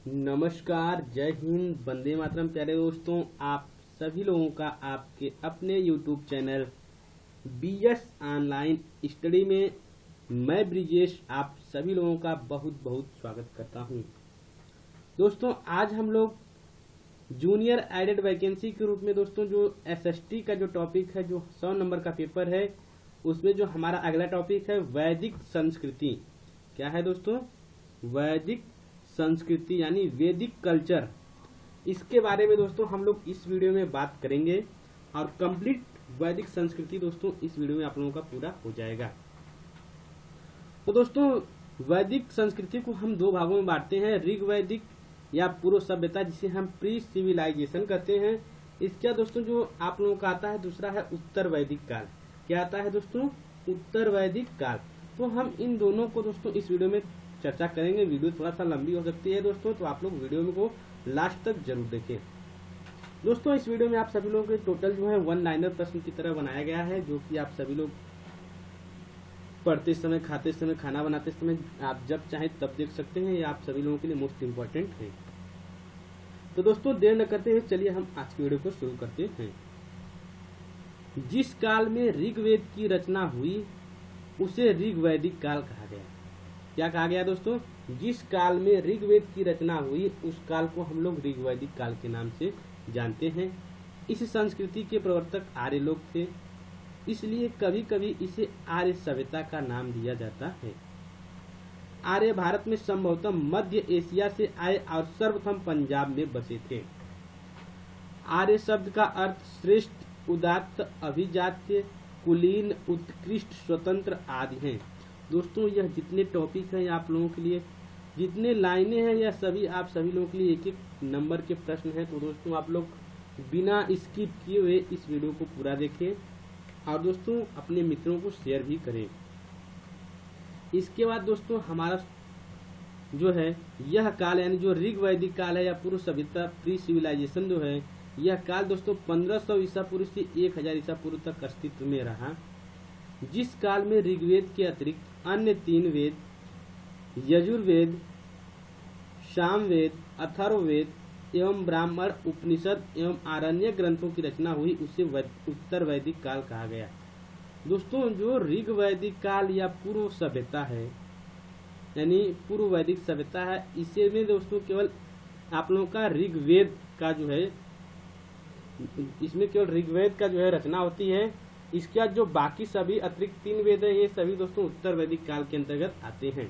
नमस्कार, जय हिंद, वंदे मातरम। प्यारे दोस्तों, आप सभी लोगों का आपके अपने YouTube channel BS online study में मैं ब्रिजेश आप सभी लोगों का बहुत बहुत स्वागत करता हूं। दोस्तों, आज हम लोग जूनियर एडेड वैकेंसी के रूप में दोस्तों जो SST का जो टॉपिक है, जो 100 नंबर का पेपर है, उसमें जो हमारा अगला टॉपिक है वैदिक संस्कृति। क्या है दोस्तों? वैदिक संस्कृति यानी वैदिक कल्चर। इसके बारे में दोस्तों हम लोग इस वीडियो में बात करेंगे और कंप्लीट वैदिक संस्कृति दोस्तों इस वीडियो में आप लोगों का पूरा हो जाएगा। तो दोस्तों, वैदिक संस्कृति को हम दो भागों में बांटते हैं, ऋग वैदिक या पूर्व सभ्यता, जिसे हम प्री सिविलाइजेशन कहते हैं। इसका दोस्तों जो आप लोगों का आता है दूसरा है उत्तर वैदिक काल। क्या आता है दोस्तों? उत्तर वैदिक काल। तो हम इन दोनों को दोस्तों इस वीडियो में चर्चा करेंगे। वीडियो थोड़ा सा लंबी हो सकती है दोस्तों, तो आप लोग वीडियो में को लास्ट तक जरूर देखें। दोस्तों, इस वीडियो में आप सभी लोगों के टोटल जो है 1 लाइनर प्रश्न की तरह बनाया गया है, जो कि आप सभी लोग पढ़ते समय, खाते समय, खाना बनाते समय आप जब चाहे तब देख सकते हैं। ये आप सभी लोगों के लिए मोस्ट इम्पोर्टेंट है। तो दोस्तों, देर न करते हुए चलिए हम आज की वीडियो को शुरू करते हैं। जिस काल में ऋग्वेद की रचना हुई उसे ऋग्वैदिक काल कहा गया। क्या कहा गया दोस्तों? जिस काल में ऋग्वेद की रचना हुई उस काल को हम लोग ऋग्वैदिक काल के नाम से जानते हैं। इस संस्कृति के प्रवर्तक आर्य लोग थे, इसलिए कभी कभी इसे आर्य सभ्यता का नाम दिया जाता है। आर्य भारत में संभवतः मध्य एशिया से आए और सर्वप्रथम पंजाब में बसे थे। आर्य शब्द का अर्थ श्रेष्ठ, उदात्त, अभिजात्य, कुलीन, उत्कृष्ट, स्वतंत्र आदि हैं। दोस्तों, यह जितने टॉपिक हैं आप लोगों के लिए, जितने लाइनें हैं, यह सभी आप सभी लोगों के लिए एक एक नंबर के प्रश्न हैं। तो दोस्तों, आप लोग बिना स्किप किए हुए इस वीडियो को पूरा देखें और दोस्तों अपने मित्रों को शेयर भी करें। इसके बाद दोस्तों हमारा जो है यह काल यानी जो ऋग्वैदिक काल है या पूर्व सभ्यता प्री सिविलाइजेशन जो है, यह काल दोस्तों 1500 ईसा पूर्व से 1000 ईसा पूर्व तक अस्तित्व में रहा। जिस काल में ऋग्वेद के अतिरिक्त अन्य 3 वेद, यजुर्वेद, सामवेद, अथर्ववेद एवं ब्राह्मण, उपनिषद एवं आरण्य ग्रंथों की रचना हुई उसे उत्तर वैदिक काल कहा गया। दोस्तों, जो ऋग वैदिक काल या पूर्व सभ्यता है यानी पूर्व वैदिक सभ्यता है, इसे में दोस्तों केवल आप लोगों का ऋग्वेद का जो है, इसमें केवल ऋग्वेद का जो है रचना होती है। इसके जो बाकी सभी अतिरिक्त 3 वेद है, ये सभी दोस्तों उत्तर वैदिक काल के अंतर्गत आते हैं।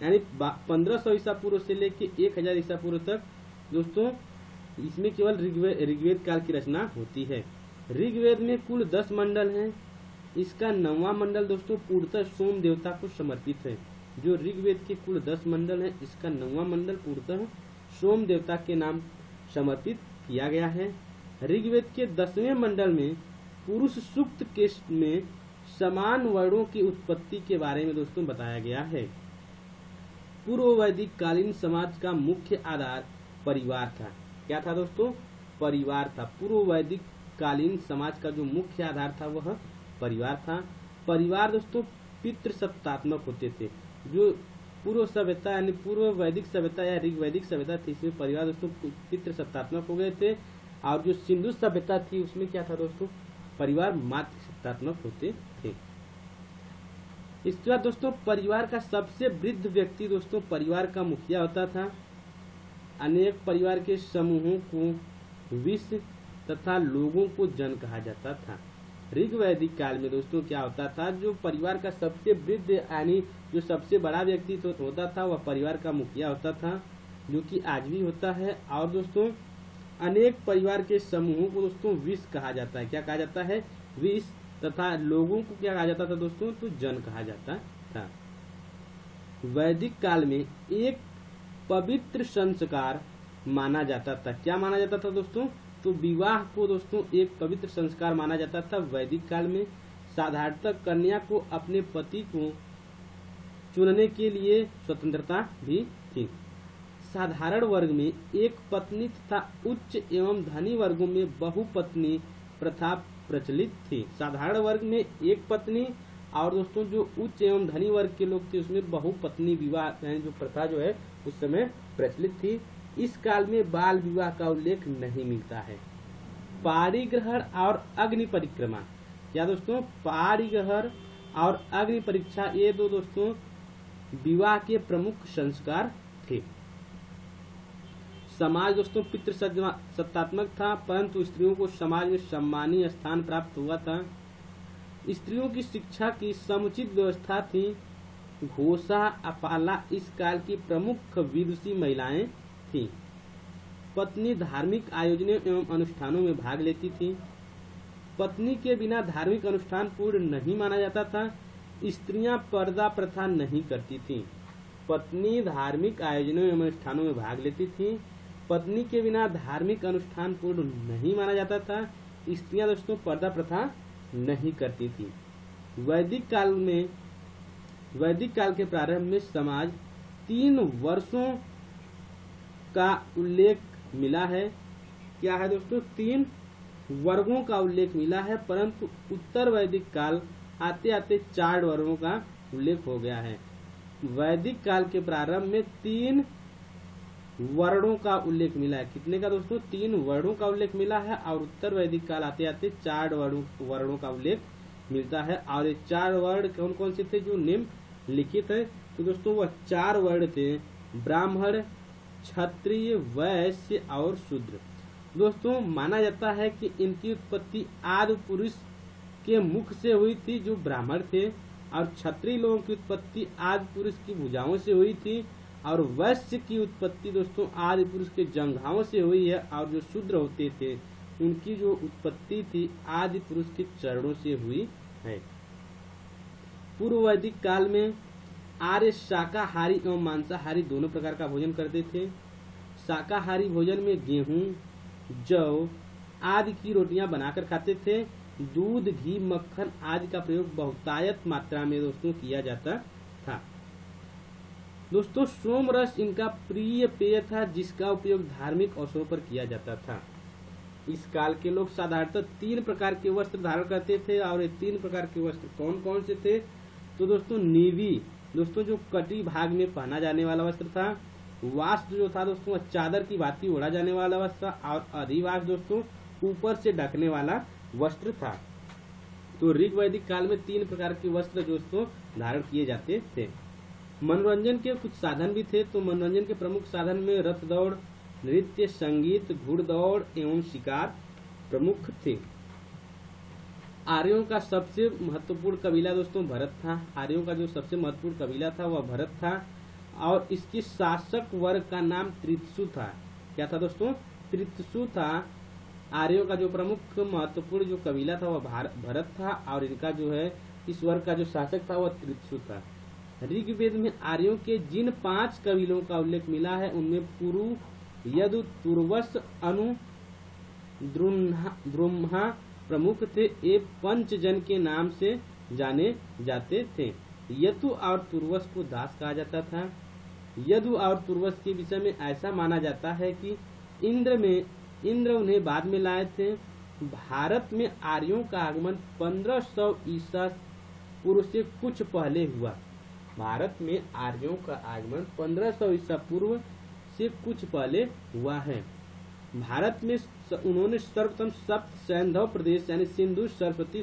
यानी 1500 ईसा पूर्व से लेके 1000 ईसा पूर्व तक दोस्तों इसमें केवल ऋग्वेद काल की रचना होती है। ऋग्वेद में कुल 10 मंडल हैं। इसका 9वां मंडल दोस्तों पूर्णतः सोम देवता को समर्पित है। जो ऋग्वेद के कुल 10 मंडल है, इसका 9वां मंडल पूर्णतः सोम देवता के नाम समर्पित किया गया है। ऋग्वेद के 10वें मंडल में पुरुष सूक्त के में समान वर्णों की उत्पत्ति के बारे में दोस्तों बताया गया है। पूर्व वैदिक कालीन समाज का मुख्य आधार परिवार था। क्या था दोस्तों? परिवार था। पूर्व वैदिक कालीन समाज का जो मुख्य आधार था वह परिवार था। परिवार दोस्तों पितृसत्तात्मक होते थे। जो पूर्व सभ्यता यानी पूर्व वैदिक सभ्यता या ऋग्वैदिक सभ्यता थी, इसमें परिवार दोस्तों पितृसत्तात्मक हो गए थे। और जो सिंधु सभ्यता थी उसमें क्या था दोस्तों? परिवार मातृसत्तात्मक होते थे। इसके बाद दोस्तों परिवार का सबसे वृद्ध व्यक्ति दोस्तों परिवार का मुखिया होता था। अनेक परिवार के समूहों को विष तथा लोगों को जन कहा जाता था। ऋग्वैदिक काल में दोस्तों क्या होता था? जो परिवार का सबसे वृद्ध यानी जो सबसे बड़ा व्यक्ति तो होता था वह परिवार का मुखिया होता था, जो कि आज भी होता है। और दोस्तों अनेक परिवार के समूहों को दोस्तों विष कहा जाता है। क्या कहा जाता है? विष। तथा लोगों को क्या कहा जाता था दोस्तों? तो जन कहा जाता था। वैदिक काल में एक पवित्र संस्कार माना जाता था। क्या माना जाता था दोस्तों? तो विवाह को दोस्तों एक पवित्र संस्कार माना जाता था। वैदिक काल में साधारणतः कन्या को अपने पति को चुनने के लिए स्वतंत्रता भी थी। साधारण वर्ग में एक पत्नी तथा उच्च एवं धनी वर्गों में बहुपत्नी प्रथा प्रचलित थी। साधारण वर्ग में एक पत्नी और दोस्तों जो उच्च एवं धनी वर्ग के लोग थे उसमें बहुपत्नी विवाह यानी जो प्रथा जो है उस समय प्रचलित थी। इस काल में बाल विवाह का उल्लेख नहीं मिलता है। पाणिग्रहण और अग्नि परिक्रमा, या दोस्तों पाणिग्रहण और अग्नि परीक्षा ये दो दोस्तों विवाह के प्रमुख संस्कार थे। समाज दोस्तों पितृसत्तात्मक था, परंतु स्त्रियों को समाज में सम्मानीय स्थान प्राप्त हुआ था। स्त्रियों की शिक्षा की समुचित व्यवस्था थी। घोषा अपाला इस काल की प्रमुख विदुषी महिलाएं थीं। पत्नी धार्मिक आयोजनों एवं अनुष्ठानों में भाग लेती थी। पत्नी के बिना धार्मिक अनुष्ठान पूर्ण नहीं माना जाता था। स्त्रियां पर्दा प्रथा नहीं करती थीं। पत्नी धार्मिक आयोजनों एवं अनुष्ठानों में भाग लेती थी। पत्नी के बिना धार्मिक अनुष्ठान पूर्ण नहीं माना जाता था। स्त्रियां दोस्तों पर्दा प्रथा नहीं करती थी। वैदिक काल के प्रारंभ में समाज 3 वर्षों का उल्लेख मिला है। क्या है दोस्तों? 3 वर्गों का उल्लेख मिला है, परंतु उत्तर वैदिक काल आते आते 4 वर्गों का उल्लेख हो गया है। वैदिक काल के प्रारंभ में 3 वर्णों का उल्लेख मिला है। कितने का दोस्तों? 3 वर्णों का उल्लेख मिला है और उत्तर वैदिक काल आते आते 4 वर्णों का उल्लेख मिलता है। और ये 4 वर्ण कौन कौन से थे जो निम्नलिखित है? तो दोस्तों वह 4 वर्ण थे ब्राह्मण, क्षत्रिय, वैश्य और शूद्र। दोस्तों माना जाता है कि इनकी उत्पत्ति आदि पुरुष के मुख से हुई थी जो ब्राह्मण थे, और क्षत्रिय लोगों की उत्पत्ति आदि पुरुष की भुजाओं से हुई थी, और वैश्य की उत्पत्ति दोस्तों आदि पुरुष के जंघाओं से हुई है, और जो शूद्र होते थे उनकी जो उत्पत्ति थी आदि पुरुष के चरणों से हुई है। पूर्व वैदिक काल में आर्य शाकाहारी एवं मांसाहारी दोनों प्रकार का भोजन करते थे। शाकाहारी भोजन में गेहूं, जौ आदि की रोटियां बनाकर खाते थे। दूध, घी, मक्खन आदि का प्रयोग बहुतायत मात्रा में दोस्तों किया जाता था। दोस्तों सोम रस इनका प्रिय पेय था, जिसका उपयोग धार्मिक अवसरों पर किया जाता था। इस काल के लोग साधारणतः 3 प्रकार के वस्त्र धारण करते थे, और ये 3 प्रकार के वस्त्र कौन कौन से थे? तो दोस्तों नीवी दोस्तों जो कटी भाग में पहना जाने वाला वस्त्र था। वास्त्र जो था दोस्तों चादर की भांति ओढ़ा जाने वाला वस्त्र, और अधिवास दोस्तों ऊपर से ढकने वाला वस्त्र था। तो ऋग वैदिक काल में 3 प्रकार के वस्त्र दोस्तों धारण किए जाते थे। मनोरंजन के कुछ साधन भी थे। तो मनोरंजन के प्रमुख साधन में रथ दौड़, नृत्य, संगीत, घुड़दौड़ एवं शिकार प्रमुख थे। आर्यों का सबसे महत्वपूर्ण कबीला दोस्तों भरत था। आर्यों का जो सबसे महत्वपूर्ण कबीला था वह भरत था, और इसके शासक वर्ग का नाम तृत्सु था। क्या था दोस्तों? तृत्सु था। आर्यों का जो प्रमुख महत्वपूर्ण जो कबीला था वह भरत था, और इनका जो है इस वर्ग का जो शासक था वह तृत्सु था। ऋग्वेद में आर्यों के जिन 5 कबीलों का उल्लेख मिला है उनमें पुरु, यदु, तुर्वस, अनु, द्रुम्हा प्रमुख थे। ये पंचजन के नाम से जाने जाते थे। यदु और तुर्वस को दास कहा जाता था। यदु और तुर्वस के विषय में ऐसा माना जाता है कि इंद्र उन्हें बाद में लाए थे। भारत में आर्यों का आगमन 1500 ईसा पूर्व से कुछ पहले हुआ। भारत में आर्यों का आगमन 1500 ईसा पूर्व से कुछ पहले हुआ है। भारत में उन्होंने सर्वप्रथम सप्त सैंधव प्रदेश यानी सिंधु, सरस्वती,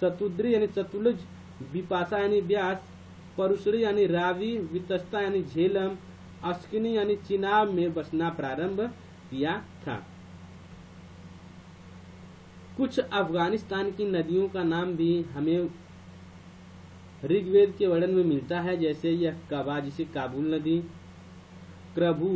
शतुद्री यानी सतलुज, विपाशा यानी व्यास, परुशरी यानी रावी, वितस्ता यानी झेलम, अस्किनी यानी चिनाब में बसना प्रारंभ किया था। कुछ अफगानिस्तान की नदियों का नाम भी हमें ऋग्वेद के वर्णन में मिलता है, जैसे यह कबा जिसे काबुल नदी, क्रभु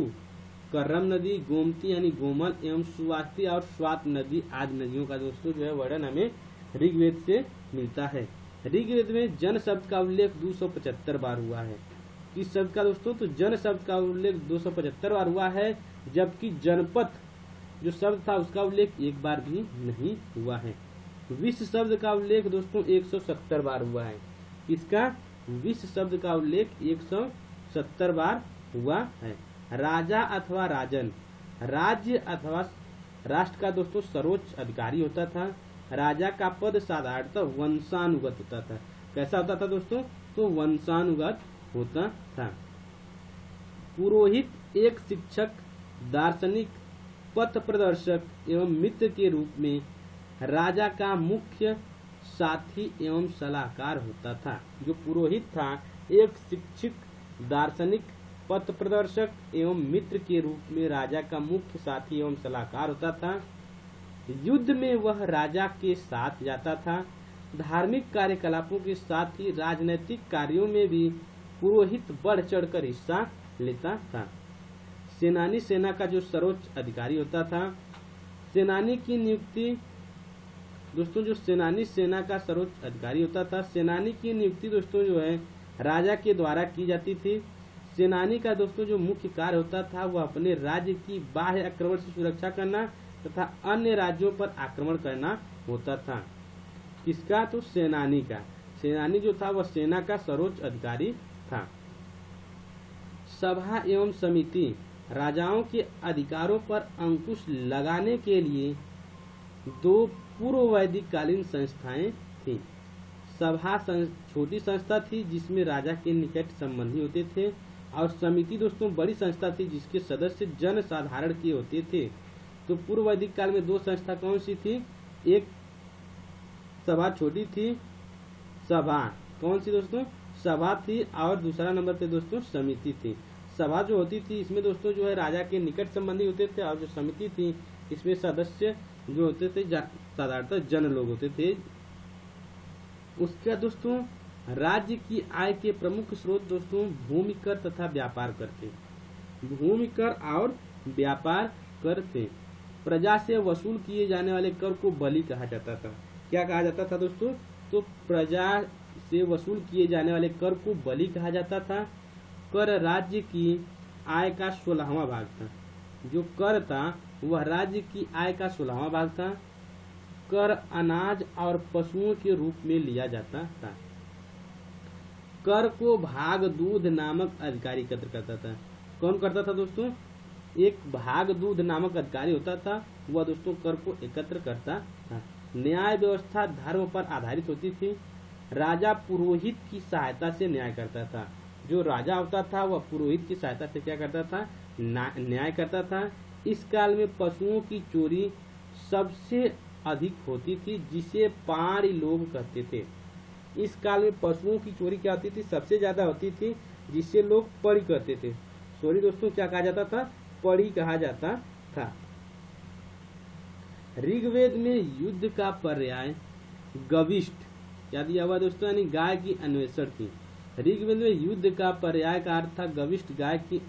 करम नदी, गोमती यानी गोमल एवं सुवास्ती और स्वात नदी आदि नदियों का दोस्तों जो है वर्णन हमें ऋग्वेद से मिलता है। ऋग्वेद में जन शब्द का उल्लेख 275 बार हुआ है। किस शब्द का दोस्तों? तो जन शब्द का उल्लेख 275 बार हुआ है, जबकि जनपद जो शब्द था उसका उल्लेख 1 बार भी नहीं हुआ है। विश्व शब्द का उल्लेख दोस्तों 170 बार हुआ है। इसका विश्व शब्द का उल्लेख 170 बार हुआ है। राजा अथवा राजन, राज्य अथवा राष्ट्र का दोस्तों सर्वोच्च अधिकारी होता था। राजा का पद साधारणतः वंशानुगत होता था। कैसा होता था दोस्तों? तो वंशानुगत होता था। पुरोहित एक शिक्षक, दार्शनिक, पथ प्रदर्शक एवं मित्र के रूप में राजा का मुख्य साथी एवं सलाहकार होता था। जो पुरोहित था एक शिक्षक, दार्शनिक, पथ प्रदर्शक एवं मित्र के रूप में राजा का मुख्य साथी एवं सलाहकार होता था। युद्ध में वह राजा के साथ जाता था। धार्मिक कार्यकलापों के साथ ही राजनीतिक कार्यों में भी पुरोहित बढ़ चढ़कर हिस्सा लेता था। सेनानी सेना का जो सर्वोच्च अधिकारी होता था। सेनानी की नियुक्ति दोस्तों, जो सेनानी सेना का सर्वोच्च अधिकारी होता था, सेनानी की नियुक्ति दोस्तों जो है राजा के द्वारा की जाती थी। सेनानी का दोस्तों जो मुख्य कार्य होता था वह अपने राज्य की बाह्य आक्रमण से सुरक्षा करना तथा अन्य राज्यों पर आक्रमण करना होता था। किसका? तो सेनानी का। सेनानी जो था वह सेना का सर्वोच्च अधिकारी था। सभा एवं समिति राजाओं के अधिकारों पर अंकुश लगाने के लिए दो पूर्व वैदिक कालीन संस्थाएं थी। सभा छोटी संस्था थी जिसमें राजा के निकट संबंधी होते थे, और समिति दोस्तों बड़ी संस्था थी जिसके सदस्य जन साधारण के होते थे। तो पूर्व वैदिक काल में दो संस्था कौन सी थी? एक सभा छोटी थी, सभा कौन सी दोस्तों? सभा थी, और दूसरा नंबर पे दोस्तों समिति थी। सभा जो होती थी इसमें दोस्तों जो है राजा के निकट संबंधी होते थे, और जो समिति थी इसमें सदस्य जो होते थे साधारणतः जन लोग होते थे। उसका दोस्तों राज्य की आय के प्रमुख स्रोत दोस्तों भूमि कर तथा व्यापार कर थे। भूमि कर और व्यापार कर थे। प्रजा से वसूल किए जाने वाले कर को बलि कहा जाता था। क्या कहा जाता था दोस्तों? तो प्रजा से वसूल किए जाने वाले कर को बलि कहा जाता था। कर राज्य की आय का 16वां भाग था। जो कर था वह राज्य की आय का 16वां भाग था। कर अनाज और पशुओं के रूप में लिया जाता था। कर को भाग दूध नामक अधिकारी एकत्र करता था। कौन करता था दोस्तों? एक भाग दूध नामक अधिकारी होता था, वह दोस्तों कर को एकत्र करता था। न्याय व्यवस्था धर्म पर आधारित होती थी। राजा पुरोहित की सहायता से न्याय करता था। जो राजा होता था वह पुरोहित की सहायता से क्या करता था? न्याय करता था। इस काल में पशुओं की चोरी सबसे अधिक होती थी, जिसे पारी लोग कहते थे। इस काल में पशुओं की चोरी क्या होती थी? सबसे ज्यादा होती थी, जिसे लोग पड़ी कहते थे। सॉरी दोस्तों, क्या कहा जाता था? पड़ी कहा जाता था। ऋग्वेद में युद्ध का पर्याय गविष्ठ क्या दिया हुआ दोस्तों? यानी गाय की अन्वेषण थी। ऋग्वेद में युद्ध का पर्याय का अर्थ था गविष्ठ गाय की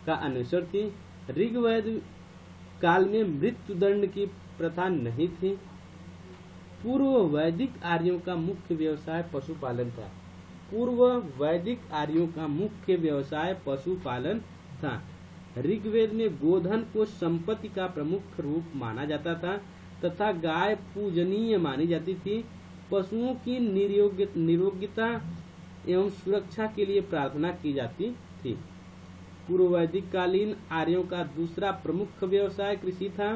का अन्वेषण थी। ऋग्वेद काल में मृत्युदंड की प्रथा नहीं थी। पूर्व वैदिक आर्यों का मुख्य व्यवसाय पशुपालन था। पूर्व वैदिक आर्यों का मुख्य व्यवसाय पशुपालन था। ऋग्वेद में गोधन को संपत्ति का प्रमुख रूप माना जाता था तथा गाय पूजनीय मानी जाती थी। पशुओं की निरोग्यता एवं सुरक्षा के लिए प्रार्थना की जाती थी। पूर्व वैदिक कालीन आर्यों का दूसरा प्रमुख व्यवसाय कृषि था।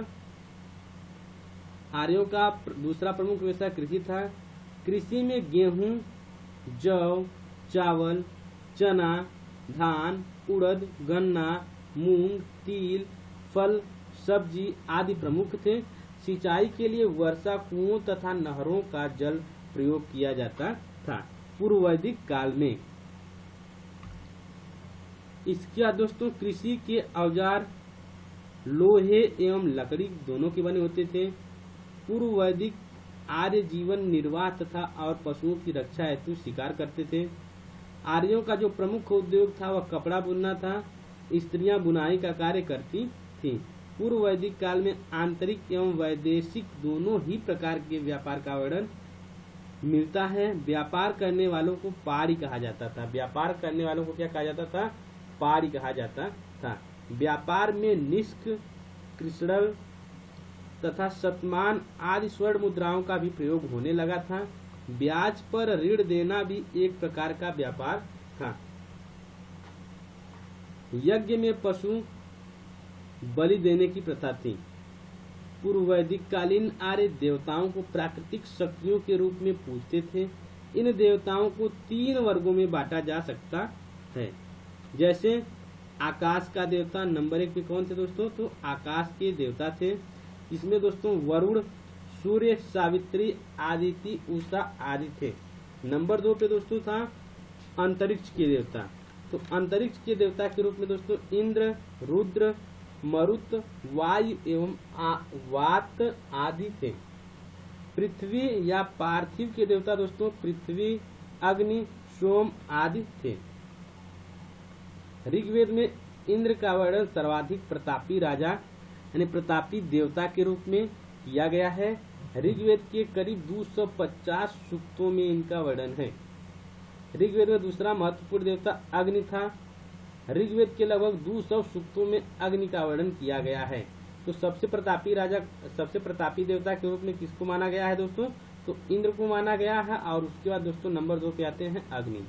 आर्यों का दूसरा प्रमुख व्यवसाय कृषि था। कृषि में गेहूं, जौ, चावल, चना, धान, उड़द, गन्ना, मूंग, तिल, फल, सब्जी आदि प्रमुख थे। सिंचाई के लिए वर्षा कुओं तथा नहरों का जल प्रयोग किया जाता था पूर्व वैदिक काल में। इसके दोस्तों कृषि के औजार लोहे एवं लकड़ी दोनों के बने होते थे। पूर्व वैदिक आर्य जीवन निर्वाह तथा और पशुओं की रक्षा हेतु शिकार करते थे। आर्यों का जो प्रमुख उद्योग था वह कपड़ा बुनना था। स्त्रियां बुनाई का कार्य करती थीं। पूर्व वैदिक काल में आंतरिक एवं वैदेशिक दोनों ही प्रकार के व्यापार का वर्णन मिलता है। व्यापार करने वालों को पारी कहा जाता था। व्यापार करने वालों को क्या कहा जाता था? पारी कहा जाता था। व्यापार में निष्क, कृष्णल तथा शतमान आदि स्वर्ण मुद्राओं का भी प्रयोग होने लगा था। ब्याज पर ऋण देना भी एक प्रकार का व्यापार था। यज्ञ में पशु बलि देने की प्रथा थी। पूर्व वैदिक कालीन आर्य देवताओं को प्राकृतिक शक्तियों के रूप में पूजते थे। इन देवताओं को 3 वर्गों में बांटा जा सकता है। जैसे आकाश का देवता नंबर 1 पे कौन थे दोस्तों? तो आकाश के देवता थे। इसमें दोस्तों वरुण, सूर्य, सावित्री, आदिति, उषा आदि थे। नंबर 2 पे दोस्तों था अंतरिक्ष के देवता। तो अंतरिक्ष के देवता के रूप में दोस्तों इंद्र, रुद्र, मरुत, वायु एवं वात आदि थे। पृथ्वी या पार्थिव के देवता दोस्तों पृथ्वी, अग्नि, सोम आदि थे। ऋग्वेद में इंद्र का वर्णन सर्वाधिक प्रतापी राजा यानी प्रतापी देवता के रूप में किया गया है। ऋग्वेद के करीब 250 सूक्तों में इनका वर्णन है। ऋग्वेद में दूसरा महत्वपूर्ण देवता अग्नि था। ऋग्वेद के लगभग 200 सूक्तों में अग्नि का वर्णन किया गया है। तो सबसे प्रतापी देवता के रूप में किसको माना गया है दोस्तों? तो इंद्र को माना गया है। और उसके बाद दोस्तों नंबर 2 पे आते हैं अग्नि।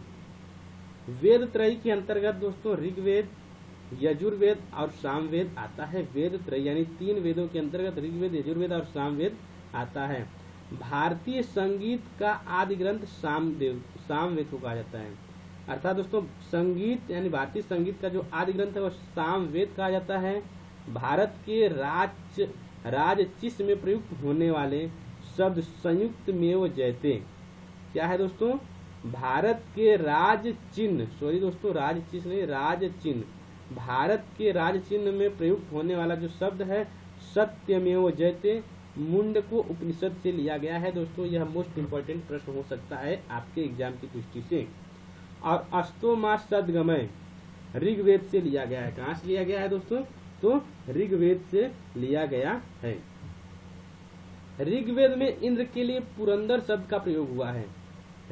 वेद त्रयी के अंतर्गत दोस्तों ऋग्वेद, यजुर्वेद और सामवेद आता है। वेद त्रयी यानी 3 वेदों के अंतर्गत ऋग्वेद, यजुर्वेद और सामवेद आता है। भारतीय संगीत का आदि ग्रंथ सामवेद को कहा जाता है। अर्थात दोस्तों संगीत यानी भारतीय संगीत का जो आदि ग्रंथ है वह सामवेद कहा जाता है। भारत के राज चिह्न में प्रयुक्त होने वाले शब्द संयुक्त मेव जयते क्या है दोस्तों? भारत के राज चिन्ह राज चिन्ह भारत के राज चिन्ह में प्रयुक्त होने वाला जो शब्द है सत्यमेव जयते मुंडको उपनिषद से लिया गया है। दोस्तों यह मोस्ट इम्पोर्टेंट प्रश्न हो सकता है आपके एग्जाम की दृष्टि से। और अस्तोमा सद्गमय ऋग्वेद से लिया गया है। कहाँ से लिया गया है दोस्तों? तो ऋग्वेद से लिया गया है। ऋग्वेद में इंद्र के लिए पुरंदर शब्द का प्रयोग हुआ है।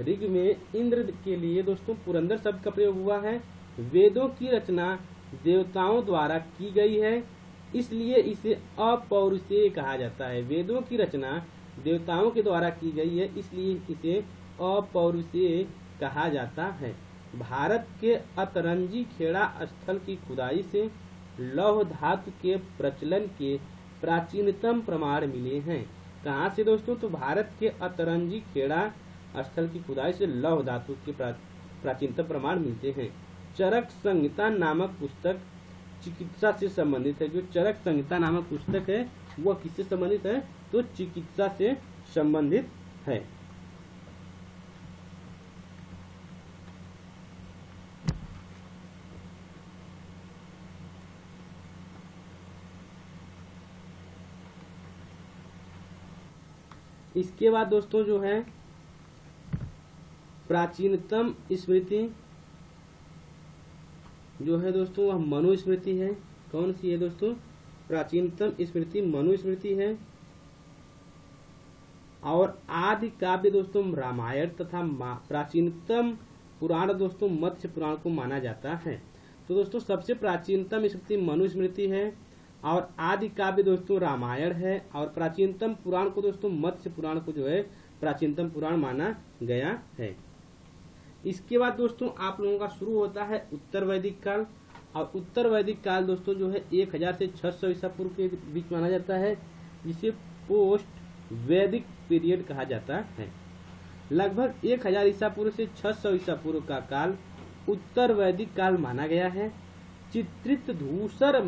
ऋग में इंद्र के लिए दोस्तों पुरंदर शब्द का प्रयोग हुआ है। वेदों की रचना देवताओं द्वारा की गई है, इसलिए इसे अपौरुषेय कहा जाता है। वेदों की रचना देवताओं के द्वारा की गई है, इसलिए इसे अपौरुषेय कहा जाता है। भारत के अतरंजी खेड़ा स्थल की खुदाई से लौह धातु के प्रचलन के प्राचीनतम प्रमाण मिले हैं। कहाँ से दोस्तों? तो भारत के अतरंजी खेड़ा स्थल की खुदाई से लौह धातु के प्राचीनतम प्रमाण मिलते हैं। चरक संहिता नामक पुस्तक चिकित्सा से संबंधित है। जो चरक संहिता नामक पुस्तक है वह किससे संबंधित है? तो चिकित्सा से संबंधित है। इसके बाद दोस्तों जो है प्राचीनतम स्मृति जो है दोस्तों वह मनुस्मृति है। कौन सी है दोस्तों? प्राचीनतम स्मृति मनुस्मृति है। और आदि काव्य दोस्तों रामायण तथा प्राचीनतम पुराण दोस्तों मत्स्य पुराण को माना जाता है। तो दोस्तों सबसे प्राचीनतम स्मृति मनुस्मृति है और आदि काव्य दोस्तों रामायण है और प्राचीनतम पुराण को दोस्तों मत्स्य पुराण को जो है प्राचीनतम पुराण माना गया है। इसके बाद दोस्तों आप लोगों का शुरू होता है उत्तर वैदिक काल। और उत्तर वैदिक काल दोस्तों जो है 1000 से 600 ईसा पूर्व के बीच माना जाता है, जिसे पोस्ट वैदिक पीरियड कहा जाता है। लगभग 1000 ईसा पूर्व से 600 ईसा पूर्व का काल उत्तर वैदिक काल माना गया है। चित्रित धूसर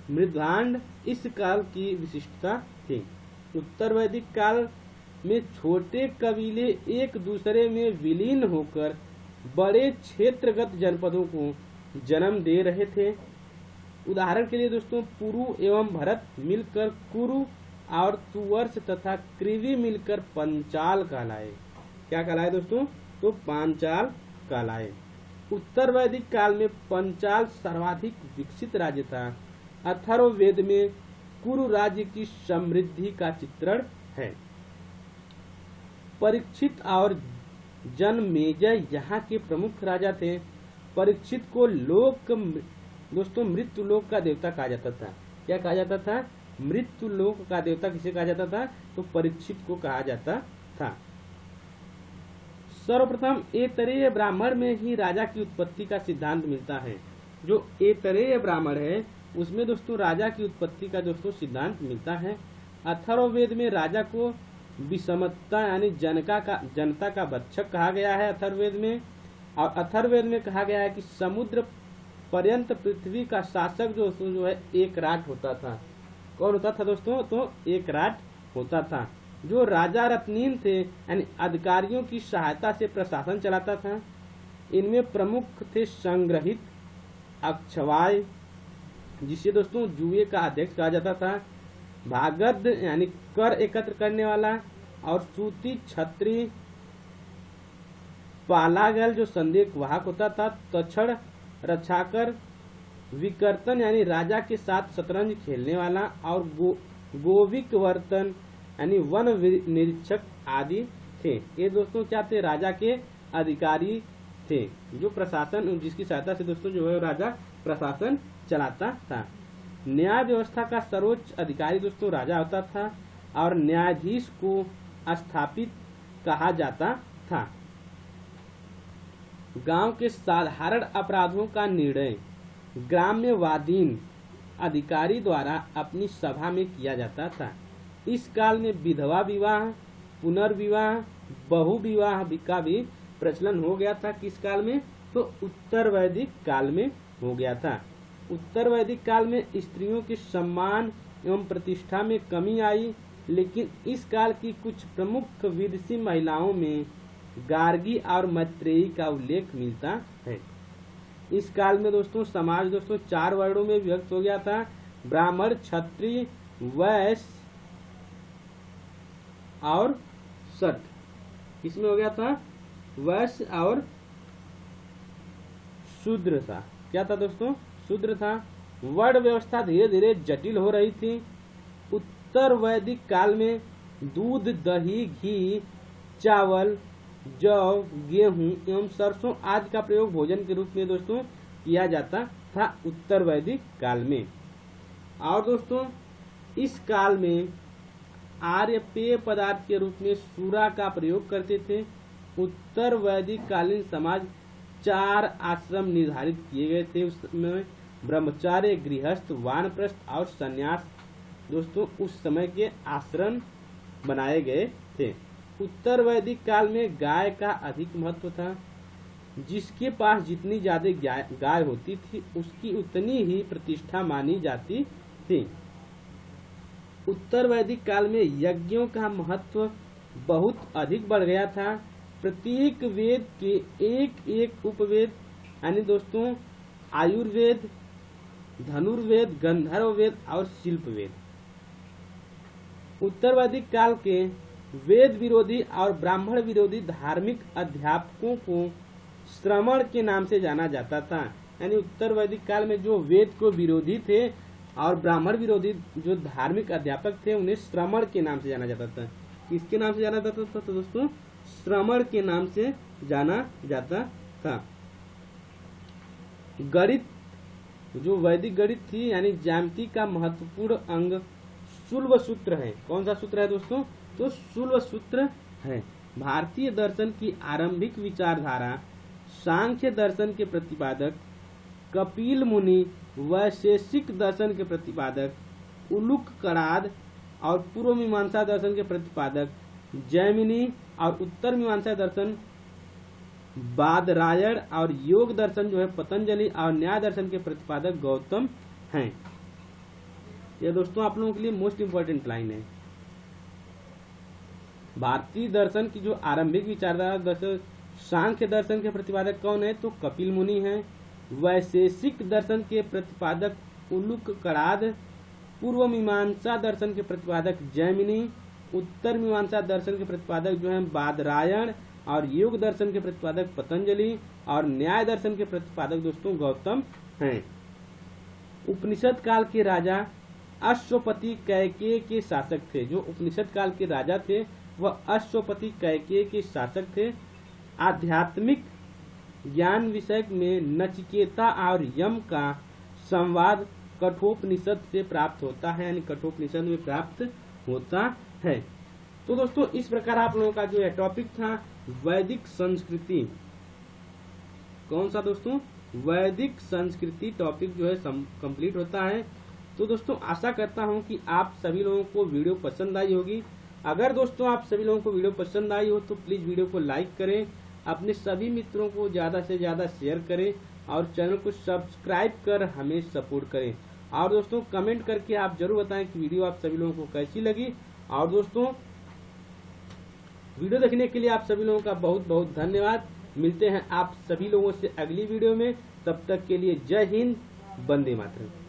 मृदांड इस काल की विशिष्टता थी। उत्तर वैदिक काल में छोटे कबीले एक दूसरे में विलीन होकर बड़े क्षेत्रगत जनपदों को जन्म दे रहे थे। उदाहरण के लिए दोस्तों पुरु एवं भरत मिलकर कुरु और तुवर्ष तथा कृवि मिलकर पंचाल कहलाए। क्या कहलाए दोस्तों? तो पांचाल कहलाए। उत्तर वैदिक काल में पंचाल सर्वाधिक विकसित राज्य था। अथर्ववेद में कुरु राज्य की समृद्धि का चित्रण है। परीक्षित और जनमेजय यहाँ के प्रमुख राजा थे। परीक्षित को दोस्तों मृत्यु लोक का देवता कहा जाता था। क्या कहा जाता था? मृत्यु लोक का देवता किसे कहा जाता था? तो परीक्षित को कहा जाता था। सर्वप्रथम ऐतरेय ब्राह्मण में ही राजा की उत्पत्ति का सिद्धांत मिलता है। जो ऐतरेय ब्राह्मण है उसमें दोस्तों राजा की उत्पत्ति का दोस्तों सिद्धांत मिलता है। अथर्ववेद में राजा को विषमता यानी जनता का भक्षक कहा गया है अथर्ववेद में। और अथर्ववेद में कहा गया है कि समुद्र पर्यंत पृथ्वी का शासक जो है एक राट होता था। कौन होता था दोस्तों? तो एक राट होता था जो राजा रत्नीन थे यानी अधिकारियों की सहायता से प्रशासन चलाता था। इनमें प्रमुख थे संग्रहित, अक्षवाय जिसे दोस्तों जुए का अध्यक्ष कहा जाता था, भागद यानी कर एकत्र करने वाला, और सूती छत्री, पालागल जो संदेश वाहक होता था, तक्षण रक्षाकर, विकर्तन यानी राजा के साथ शतरंज खेलने वाला, और गोविक वर्तन यानी वन निरीक्षक आदि थे। ये दोस्तों क्या थे? राजा के अधिकारी थे जो प्रशासन, जिसकी सहायता से दोस्तों जो है राजा प्रशासन चलाता था। न्याय व्यवस्था का सर्वोच्च अधिकारी दोस्तों राजा होता था और न्यायाधीश को स्थापित कहा जाता था। गांव के साधारण अपराधों का निर्णय ग्राम्यवादीन अधिकारी द्वारा अपनी सभा में किया जाता था। इस काल में विधवा विवाह, पुनर्विवाह, बहु विवाह का भी प्रचलन हो गया था। किस काल में? तो उत्तर वैदिक काल में हो गया था। उत्तर वैदिक काल में स्त्रियों के सम्मान एवं प्रतिष्ठा में कमी आई, लेकिन इस काल की कुछ प्रमुख विदुषी महिलाओं में गार्गी और मैत्रेयी का उल्लेख मिलता है। इस काल में दोस्तों समाज दोस्तों 4 वर्णों में विभक्त हो गया था। ब्राह्मण, क्षत्रिय, वैश्य और शठ। किसमें हो गया था? वैश्य और शूद्र था। क्या था दोस्तों? शूद्र था। वर्ण व्यवस्था धीरे धीरे जटिल हो रही थी। उत्तर वैदिक काल में दूध, दही, घी, चावल, जौ, गेहूं एवं सरसों आदि का प्रयोग भोजन के रूप में दोस्तों किया जाता था उत्तर वैदिक काल में। और दोस्तों इस काल में आर्य पेय पदार्थ के रूप में सूरा का प्रयोग करते थे। उत्तर वैदिक कालीन समाज 4 आश्रम निर्धारित किए गए थे। उसमें ब्रह्मचार्य, गृहस्थ, वानप्रस्थ और संन्यास दोस्तों उस समय के आश्रम बनाए गए थे। उत्तर वैदिक काल में गाय का अधिक महत्व था। जिसके पास जितनी ज्यादा गाय होती थी उसकी उतनी ही प्रतिष्ठा मानी जाती थी। उत्तर वैदिक काल में यज्ञों का महत्व बहुत अधिक बढ़ गया था। प्रत्येक वेद के एक एक उपवेद यानी दोस्तों आयुर्वेद, धनुर्वेद, गंधर्व वेद और शिल्प वेद। उत्तर वैदिक काल के वेद विरोधी और ब्राह्मण विरोधी धार्मिक अध्यापकों को श्रमण के नाम से जाना जाता था। यानी उत्तर वैदिक काल में जो वेद को विरोधी थे और ब्राह्मण विरोधी जो धार्मिक अध्यापक थे उन्हें श्रमण के नाम से जाना जाता था। किसके नाम से जाना जाता था? तो दोस्तों श्रमण के नाम से जाना जाता था। गणित जो वैदिक गणित थी यानी ज्यामिति का महत्वपूर्ण अंग शुल्ब सूत्र है। कौन सा सूत्र है दोस्तों? तो शुल्ब सूत्र है। भारतीय दर्शन की आरंभिक विचारधारा सांख्य दर्शन के प्रतिपादक कपिल मुनि, वैशेषिक दर्शन के प्रतिपादक उलूक कणाद और पूर्व मीमांसा दर्शन के प्रतिपादक जैमिनी और उत्तर मीमांसा दर्शन बादरायण और योग दर्शन जो है पतंजलि और न्याय दर्शन के प्रतिपादक गौतम हैं। यह दोस्तों आप लोगों के लिए मोस्ट इंपोर्टेंट लाइन है। भारतीय दर्शन की जो आरंभिक विचारधारा दर्शन सांख्य दर्शन के प्रतिपादक कौन है? तो कपिल मुनि हैं। वैशेषिक दर्शन के प्रतिपादक उलूक कणाद, पूर्व मीमांसा दर्शन के प्रतिपादक जैमिनी, उत्तर मीमांसा दर्शन के प्रतिपादक जो है बादरायण और योग दर्शन के प्रतिपादक पतंजलि और न्याय दर्शन के प्रतिपादक दोस्तों गौतम हैं। उपनिषद काल के राजा अश्वपति कैकेय के शासक थे। जो उपनिषद काल के राजा थे वह अश्वपति कैकेय के शासक थे। आध्यात्मिक ज्ञान विषय में नचिकेता और यम का संवाद कठोपनिषद से प्राप्त होता है, यानी कठोपनिषद में प्राप्त होता है। तो दोस्तों इस प्रकार आप लोगों का जो है टॉपिक था वैदिक संस्कृति। कौन सा दोस्तों? वैदिक संस्कृति टॉपिक जो है कंप्लीट होता है। तो दोस्तों आशा करता हूं कि आप सभी लोगों को वीडियो पसंद आई होगी। अगर दोस्तों आप सभी लोगों को वीडियो पसंद आई हो तो प्लीज वीडियो को लाइक करें, अपने सभी मित्रों को ज्यादा से ज्यादा शेयर करें और चैनल को सब्सक्राइब कर हमें सपोर्ट करें। और दोस्तों कमेंट करके आप जरूर बताएं कि वीडियो आप सभी लोगों को कैसी लगी। और दोस्तों वीडियो देखने के लिए आप सभी लोगों का बहुत बहुत धन्यवाद। मिलते हैं आप सभी लोगों से अगली वीडियो में, तब तक के लिए जय हिंद, वंदे मातरम।